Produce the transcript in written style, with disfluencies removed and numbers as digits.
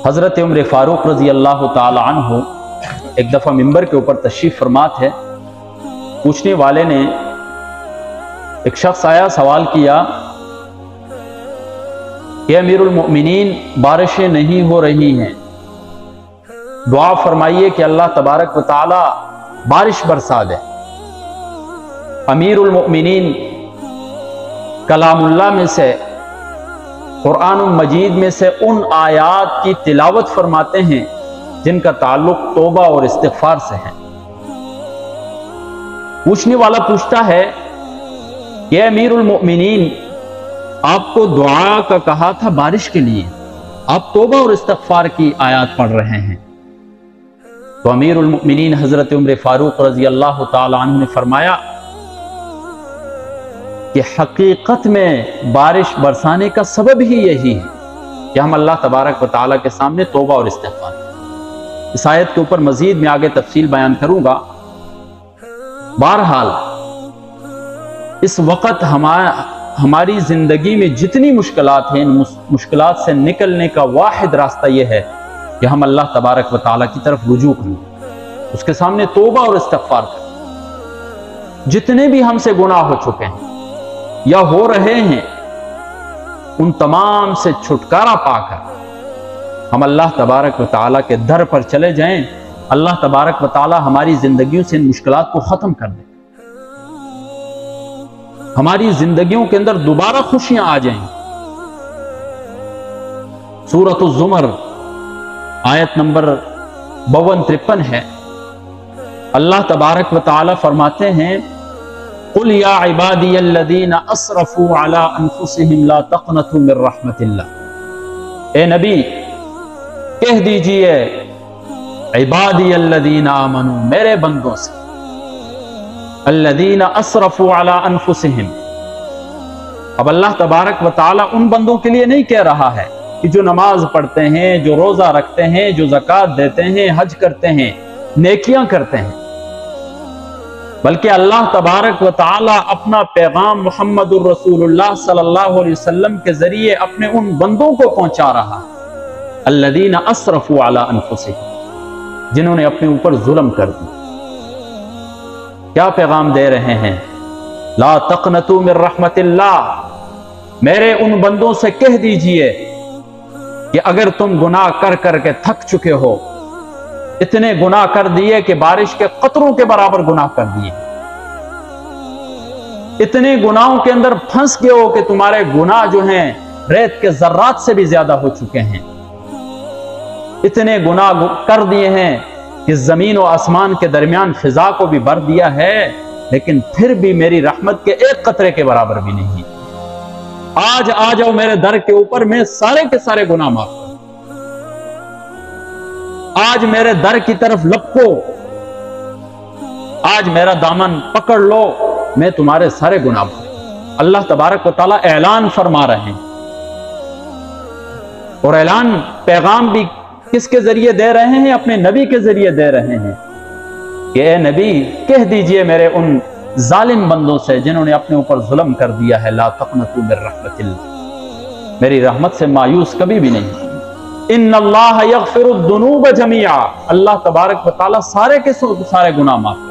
حضرت عمر فاروق رضی اللہ تعالی عنہ ایک دفعہ منبر کے اوپر تشریف فرما تھے۔ پوچھنے والے نے، ایک شخص آیا، سوال کیا کہ امیر المؤمنین بارشیں نہیں ہو رہی ہیں، دعا فرمائیے کہ اللہ تبارک و تعالی بارش برسا دے۔ امیر المؤمنین کلام اللہ میں سے، قرآن مجید میں سے ان آیات کی تلاوت فرماتے ہیں جن کا تعلق توبہ اور استغفار سے ہے۔ پوچھنے والا پوچھتا ہے کہ امیر المؤمنین، آپ کو دعا کا کہا تھا بارش کے لیے، آپ توبہ اور استغفار کی آیات پڑھ رہے ہیں۔ تو امیر المؤمنین حضرت عمر فاروق رضی اللہ تعالی عنہ نے فرمایا کہ حقیقت میں بارش برسانے کا سبب ہی یہی ہے کہ ہم اللہ تبارک و تعالیٰ کے سامنے توبہ اور استغفار۔ اس آیت کے اوپر مزید میں آگے تفصیل بیان کروں گا۔ بہرحال اس وقت ہماری زندگی میں جتنی مشکلات ہیں، ان مشکلات سے نکلنے کا واحد راستہ یہ ہے کہ ہم اللہ تبارک و تعالیٰ کی طرف رجوع کریں، اس کے سامنے توبہ اور استغفار کریں۔ جتنے بھی ہم سے گناہ ہو چکے ہیں یا ہو رہے ہیں، ان تمام سے چھٹکارا پا کر ہم اللہ تبارک و تعالیٰ کے در پر چلے جائیں۔ اللہ تبارک و تعالیٰ ہماری زندگیوں سے ان مشکلات کو ختم کر دیں، ہماری زندگیوں کے اندر دوبارہ خوشیاں آ جائیں۔ سورۃ الزمر آیت نمبر 52-53 ہے۔ اللہ تبارک و تعالیٰ فرماتے ہیں، قُلْ يَا عِبَادِيَ الَّذِينَ أَسْرَفُوا عَلَىٰ أَنفُسِهِمْ لَا تَقْنَطُوا مِن رَحْمَتِ اللَّهِ۔ اے نبی کہہ دیجئے، عِبَادِيَ الَّذِينَ آمَنُوا، میرے بندوں سے، الَّذِينَ أَسْرَفُوا عَلَىٰ أَنفُسِهِمْ۔ اب اللہ تبارک و تعالیٰ ان بندوں کے لیے نہیں کہہ رہا ہے کہ جو نماز پڑھتے ہیں، جو روزہ رکھتے ہیں، جو زکوٰۃ دیتے ہیں، حج کرتے ہیں، نیکیاں کرتے ہیں، بلکہ اللہ تبارک و تعالیٰ اپنا پیغام محمد الرسول اللہ صلی اللہ علیہ وسلم کے ذریعے اپنے ان بندوں کو پہنچا رہا ہے، الذین اسرفوا علی انفسہم، جنہوں نے اپنے اوپر ظلم کر دیا۔ کیا پیغام دے رہے ہیں؟ لا تقنطوا من رحمت اللہ، میرے ان بندوں سے کہہ دیجئے کہ اگر تم گناہ کر کر کے تھک چکے ہو، اتنے گناہ کر دیے کہ بارش کے قطروں کے برابر گناہ کر دیے، اتنے گناہوں کے اندر پھنس گئے ہو کہ تمہارے گناہ جو ہیں ریت کے ذرات سے بھی زیادہ ہو چکے ہیں، اتنے گناہ کر دیے ہیں کہ زمین و آسمان کے درمیان فضا کو بھی بھر دیا ہے، لیکن پھر بھی میری رحمت کے ایک قطرے کے برابر بھی نہیں۔ آج آ جاؤ میرے در کے اوپر، میں سارے کے سارے گناہ معاف کروں۔ آج میرے در کی طرف لپکو، آج میرا دامن پکڑ لو، میں تمہارے سارے گناہ معاف کروں۔ اللہ تبارک و تعالیٰ اعلان فرما رہے ہیں، اور اعلان پیغام بھی کس کے ذریعے دے رہے ہیں؟ اپنے نبی کے ذریعے دے رہے ہیں کہ اے نبی کہہ دیجئے میرے ان ظالم بندوں سے جنہوں نے اپنے اوپر ظلم کر دیا ہے، لا تقنطوا من رحمت اللہ، میری رحمت سے مایوس کبھی بھی نہیں۔ ان اللہ یغفر الذنوب جميعا، اللہ تبارک و تعالیٰ سارے کے سارے گناہ معاف کرتا ہے۔